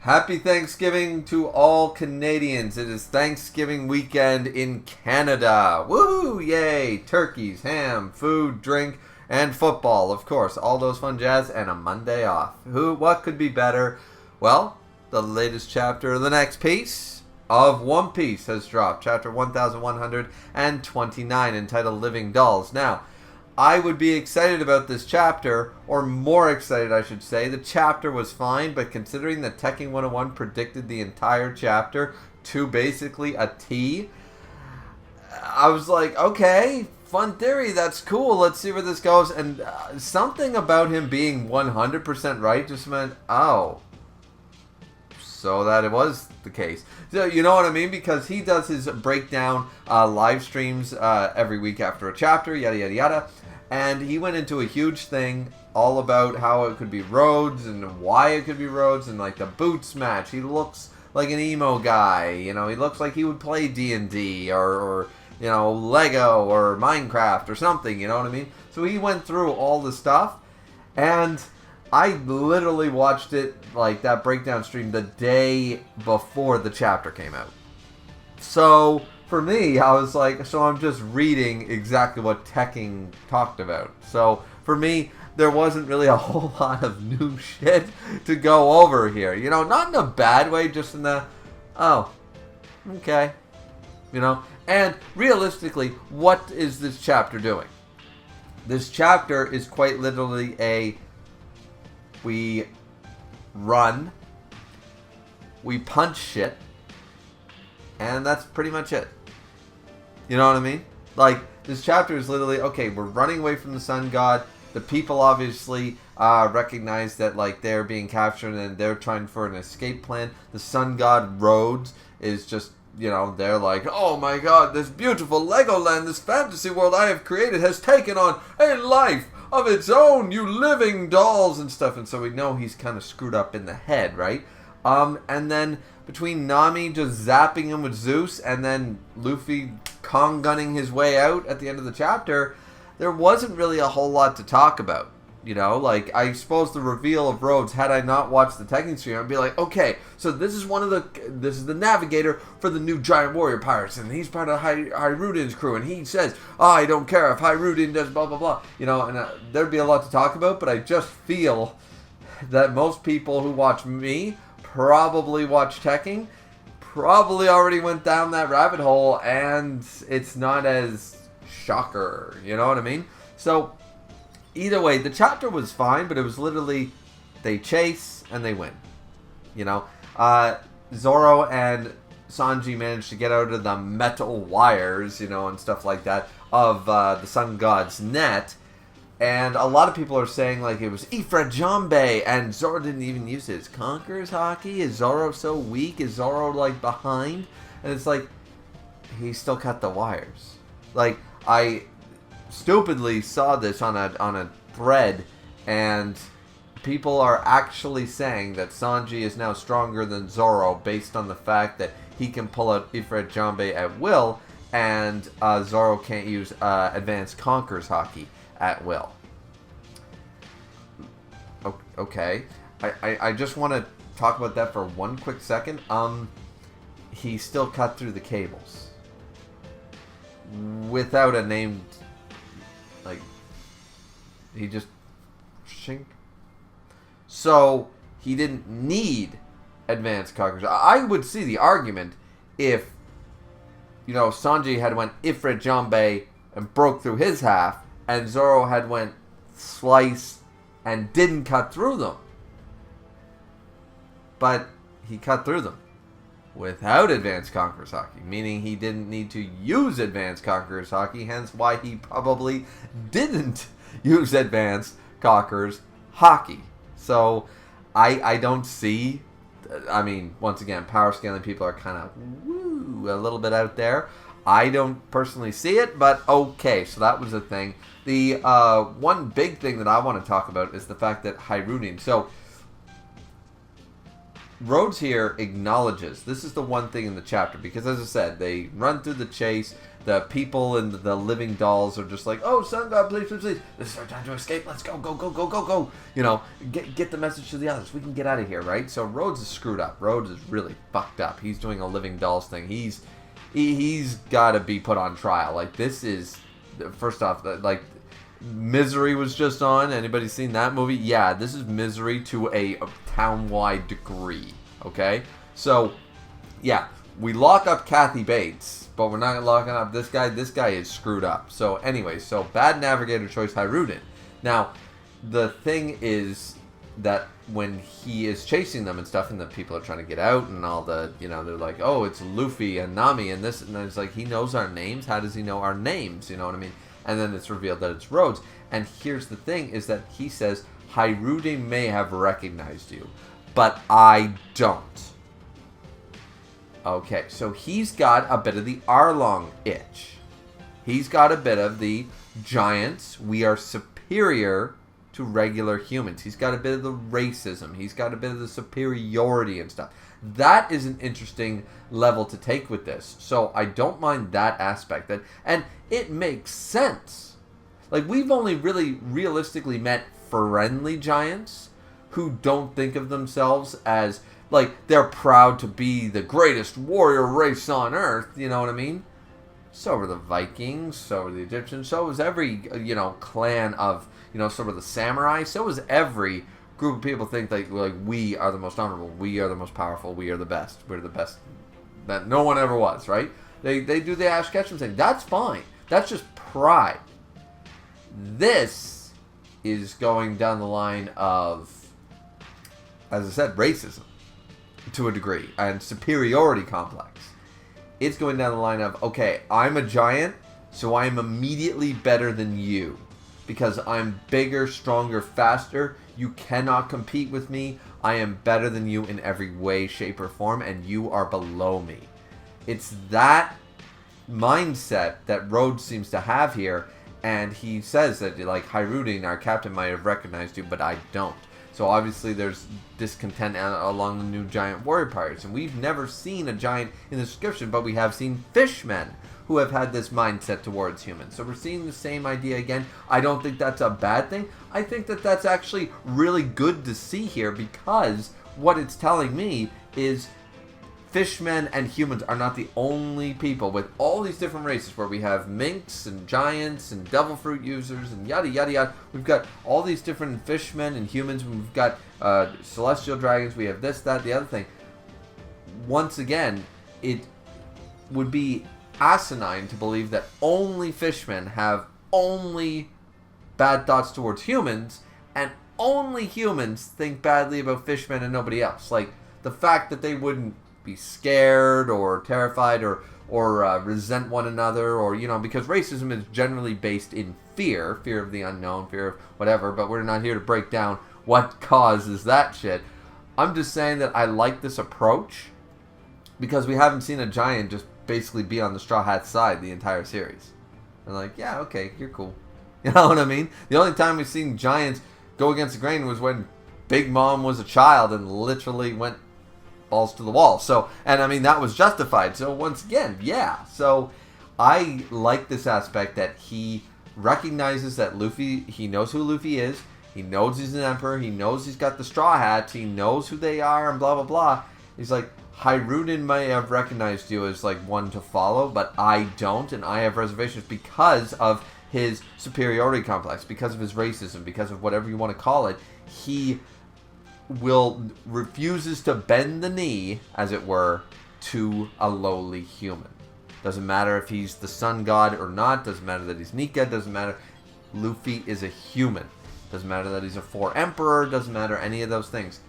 Happy Thanksgiving to all Canadians. It is Thanksgiving weekend in Canada. Woohoo! Yay! Turkeys, ham, food, drink, and football. Of course, all those fun jazz and a Monday off. What could be better? Well, the latest chapter of the next piece of One Piece has dropped. Chapter 1129 entitled Living Dolls. Now, I would be excited about this chapter, or more excited, I should say. The chapter was fine, but considering that Tekking 101 predicted the entire chapter to basically a T, I was like, okay, fun theory, that's cool, let's see where this goes. And something about him being 100% right just meant, oh, so that it was the case. So, you know what I mean? Because he does his breakdown live streams every week after a chapter, yada, yada, yada. And he went into a huge thing all about how it could be Rhodes and why it could be Rhodes and like the boots match. He looks like an emo guy, you know. He looks like he would play D&D or you know, Lego or Minecraft or something, you know what I mean? So he went through all the stuff, and I literally watched it, like that breakdown stream, the day before the chapter came out. So for me, I was like, so I'm just reading exactly what Tekking talked about. So for me, there wasn't really a whole lot of new shit to go over here. You know, not in a bad way, just in the, oh, okay. You know, and realistically, what is this chapter doing? This chapter is quite literally we run, we punch shit, and that's pretty much it. You know what I mean? Like, this chapter is literally, okay, we're running away from the sun god. The people obviously recognize that, like, they're being captured and they're trying for an escape plan. The sun god Rhodes is just, you know, they're like, oh my god, this beautiful Legoland, this fantasy world I have created has taken on a life of its own, you living dolls and stuff. And so we know he's kind of screwed up in the head, right? And then between Nami just zapping him with Zeus and then Luffy Kong gunning his way out at the end of the chapter, there wasn't really a whole lot to talk about. You know, like, I suppose the reveal of Rhodes, had I not watched the Tekking stream, I'd be like, okay, so this is the navigator for the new Giant Warrior Pirates, and he's part of Hirudin's crew, and he says, oh, I don't care if Hirudin does blah, blah, blah. You know, and there'd be a lot to talk about, but I just feel that most people who watch me probably watch Tekking, probably already went down that rabbit hole, and it's not as shocker, you know what I mean? So either way, the chapter was fine, but it was literally they chase and they win. You know, Zoro and Sanji managed to get out of the metal wires, you know, and stuff like that of the sun god's net. And a lot of people are saying, like, it was Ifrit Jambe, and Zoro didn't even use his Conqueror's Haki. Is Zoro so weak? Is Zoro, like, behind? And it's like, he still cut the wires. Like, I stupidly saw this on a thread, and people are actually saying that Sanji is now stronger than Zoro based on the fact that he can pull out Ifrit Jambe at will, and Zoro can't use Advanced Conqueror's Haki at will. Okay. I just want to talk about that for one quick second. He still cut through the cables without a named, like, he just shink. So he didn't need Advanced Conquerors. I would see the argument if, you know, Sanji had went Ifrit Jambe and broke through his half, and Zoro had went slice and didn't cut through them. But he cut through them without Advanced Conqueror's Haki, meaning he didn't need to use Advanced Conqueror's Haki, hence why he probably didn't use Advanced Conqueror's Haki. So I don't see, I mean, once again, power scaling people are kind of a little bit out there. I don't personally see it, but okay, so that was a thing. The one big thing that I want to talk about is the fact that Hirudin, so Rhodes here acknowledges, this is the one thing in the chapter, because as I said, they run through the chase, the people and the living dolls are just like, oh, Sun God, please, please, please, this is our time to escape, let's go, go, go, go, go, go, you know, get the message to the others, we can get out of here, right? So Rhodes is screwed up, Rhodes is really fucked up, he's doing a living dolls thing, he's got to be put on trial, like, this is, first off, like, Misery was just on. Anybody seen that movie? Yeah, this is Misery to a town-wide degree. Okay? So, yeah, we lock up Kathy Bates, but we're not locking up this guy. This guy is screwed up. So, anyway, so bad navigator choice, Hyrudin. Now, the thing is that when he is chasing them and stuff, and the people are trying to get out, and all the, you know, they're like, oh, it's Luffy and Nami and this, and it's like, he knows our names. How does he know our names? You know what I mean? And then it's revealed that it's Rhodes. And here's the thing, is that he says, Hyrule may have recognized you, but I don't. Okay, so he's got a bit of the Arlong itch. He's got a bit of the giants, we are superior to regular humans. He's got a bit of the racism. He's got a bit of the superiority and stuff. That is an interesting level to take with this. So I don't mind that aspect. And it makes sense. Like, we've only really realistically met friendly giants who don't think of themselves as, like, they're proud to be the greatest warrior race on Earth. You know what I mean? So were the Vikings. So were the Egyptians. So was every, you know, clan of, you know, so were the samurai. So was every group of people think like we are the most honorable, we are the most powerful, we are the best, we're the best that no one ever was, right? They do the Ash Ketchum thing. That's fine. That's just pride. This is going down the line of, as I said, racism to a degree and superiority complex. It's going down the line of, okay, I'm a giant, so I am immediately better than you because I'm bigger, stronger, faster. You cannot compete with me. I am better than you in every way, shape, or form, and you are below me. It's that mindset that Rhodes seems to have here, and he says that, like, Hyrule, our captain, might have recognized you, but I don't. So obviously there's discontent along the new giant warrior pirates, and we've never seen a giant in the description, but we have seen fishmen who have had this mindset towards humans. So we're seeing the same idea again. I don't think that's a bad thing. I think that that's actually really good to see here, because what it's telling me is fishmen and humans are not the only people with all these different races where we have minks and giants and devil fruit users and yada yada yada. We've got all these different fishmen and humans. We've got celestial dragons. We have this, that, the other thing. Once again, it would be asinine to believe that only fishmen have only bad thoughts towards humans, and only humans think badly about fishmen and nobody else. Like, the fact that they wouldn't be scared or terrified or resent one another, or, you know, because racism is generally based in fear of the unknown, fear of whatever, but we're not here to break down what causes that shit. I'm just saying that I like this approach because we haven't seen a giant just basically be on the Straw Hat's side the entire series. And like, yeah, okay, you're cool. You know what I mean? The only time we've seen giants go against the grain was when Big Mom was a child and literally went balls to the wall. So, and I mean, that was justified. So once again, yeah. So I like this aspect that he recognizes that Luffy, he knows who Luffy is. He knows he's an emperor. He knows he's got the Straw Hats. He knows who they are and blah, blah, blah. He's like, Hyrule may have recognized you as like one to follow, but I don't, and I have reservations because of his superiority complex, because of his racism, because of whatever you want to call it. He refuses to bend the knee, as it were, to a lowly human. Doesn't matter if he's the sun god or not. Doesn't matter that he's Nika. Doesn't matter. Luffy is a human. Doesn't matter that he's a 4 emperor. Doesn't matter any of those things.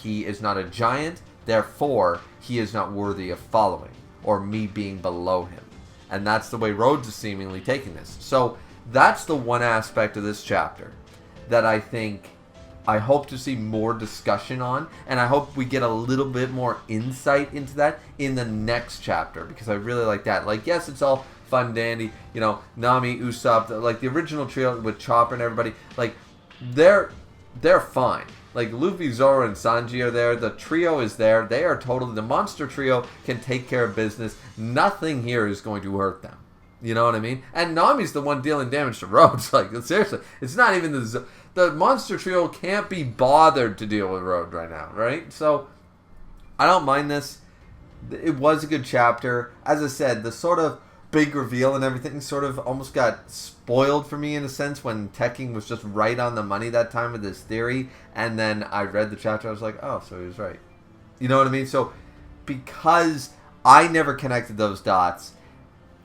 He is not a giant. Therefore, he is not worthy of following or me being below him. And that's the way Rhodes is seemingly taking this. So that's the one aspect of this chapter that I hope to see more discussion on, and I hope we get a little bit more insight into that in the next chapter, because I really like that. Like, yes, it's all fun dandy, you know, Nami, Usopp, like the original trio with Chopper and everybody, like, they're fine. Like, Luffy, Zoro, and Sanji are there. The trio is there. They are totally... The monster trio can take care of business. Nothing here is going to hurt them. You know what I mean? And Nami's the one dealing damage to Road. Like, seriously. It's not even the monster trio can't be bothered to deal with Road right now, right? So, I don't mind this. It was a good chapter. As I said, the sort of big reveal and everything sort of almost got spoiled for me in a sense when Tekking was just right on the money that time with his theory, and then I read the chapter, I was like, oh, so he was right. You know what I mean? So because I never connected those dots,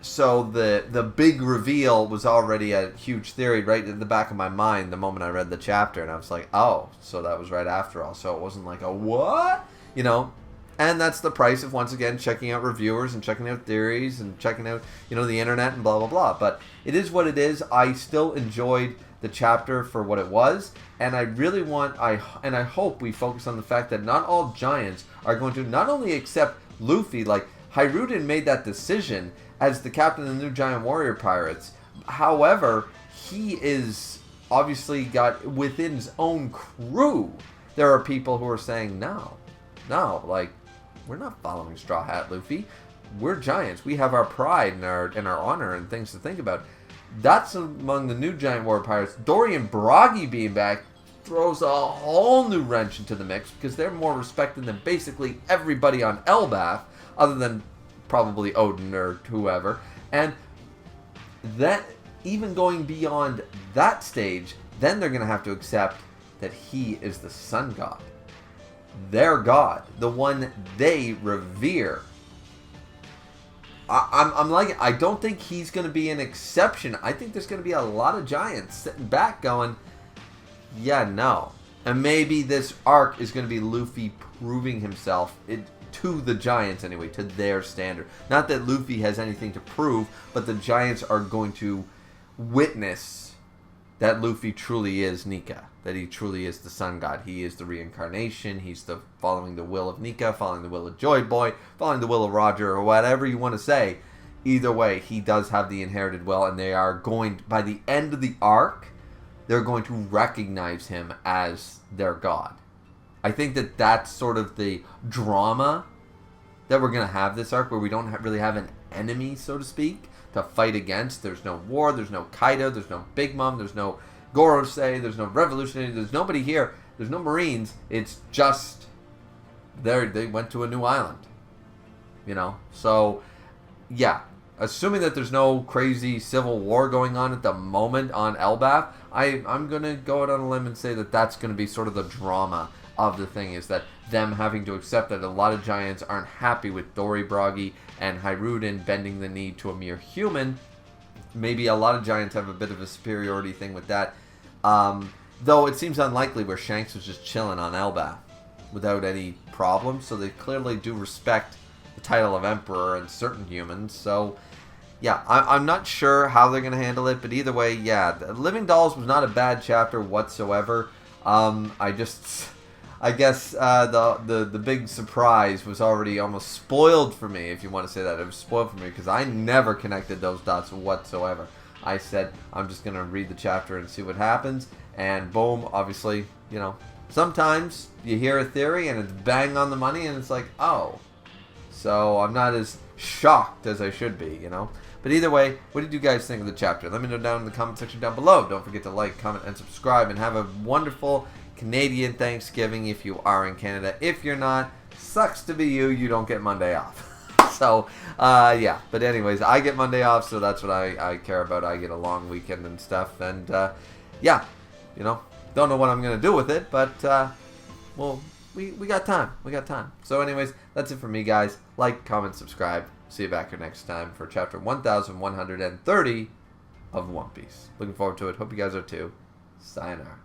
so the big reveal was already a huge theory right in the back of my mind the moment I read the chapter, and I was like, oh, so that was right after all. So it wasn't like a what? You know? And that's the price of, once again, checking out reviewers and checking out theories and checking out, you know, the internet and blah, blah, blah. But it is what it is. I still enjoyed the chapter for what it was. And I really want, I hope we focus on the fact that not all giants are going to not only accept Luffy, like Hiruden made that decision as the captain of the new Giant Warrior Pirates. However, he is obviously got within his own crew. There are people who are saying, no, like, we're not following Straw Hat Luffy. We're giants. We have our pride and our honor and things to think about. That's among the new Giant Warrior Pirates. Dory and Broggy being back throws a whole new wrench into the mix because they're more respected than basically everybody on Elbaf, other than probably Odin or whoever. And that, even going beyond that stage, then they're going to have to accept that he is the sun god. Their god, the one they revere. I'm like, I don't think he's going to be an exception. I think there's going to be a lot of giants sitting back going, yeah, no. And maybe this arc is going to be Luffy proving himself to the giants anyway, to their standard. Not that Luffy has anything to prove, but the giants are going to witness that Luffy truly is Nika, that he truly is the sun god. He is the reincarnation. He's following the will of Nika, following the will of Joy Boy, following the will of Roger, or whatever you want to say. Either way, he does have the inherited will, and they are going, by the end of the arc, they're going to recognize him as their god. I think that that's sort of the drama that we're going to have this arc, where we don't really have an enemy, so to speak, to fight against. There's no war, there's no Kaido, there's no Big Mom, there's no Gorosei, there's no Revolutionary, there's nobody here, there's no Marines. It's just they went to a new island, you know. So yeah, assuming that there's no crazy civil war going on at the moment on Elbaf, I'm gonna go out on a limb and say that that's gonna be sort of the drama of the thing, is that them having to accept that a lot of giants aren't happy with Dory, Broggy, and Hiruden bending the knee to a mere human. Maybe a lot of giants have a bit of a superiority thing with that. Though it seems unlikely, where Shanks was just chilling on Elbaf without any problems. So they clearly do respect the title of Emperor and certain humans. So yeah, I'm not sure how they're going to handle it. But either way, yeah, Living Dolls was not a bad chapter whatsoever. I guess the big surprise was already almost spoiled for me, if you want to say that. It was spoiled for me because I never connected those dots whatsoever. I said, I'm just going to read the chapter and see what happens. And boom, obviously, you know, sometimes you hear a theory and it's bang on the money and it's like, oh. So I'm not as shocked as I should be, you know. But either way, what did you guys think of the chapter? Let me know down in the comment section down below. Don't forget to like, comment, and subscribe. And have a wonderful Canadian Thanksgiving if you are in Canada. If you're not, sucks to be you. You don't get Monday off. So, yeah. But anyways, I get Monday off, so that's what I care about. I get a long weekend and stuff. And, yeah, you know, don't know what I'm going to do with it. But, well, we got time. We got time. So anyways, that's it for me, guys. Like, comment, subscribe. See you back here next time for chapter 1130 of One Piece. Looking forward to it. Hope you guys are too. Sayonara.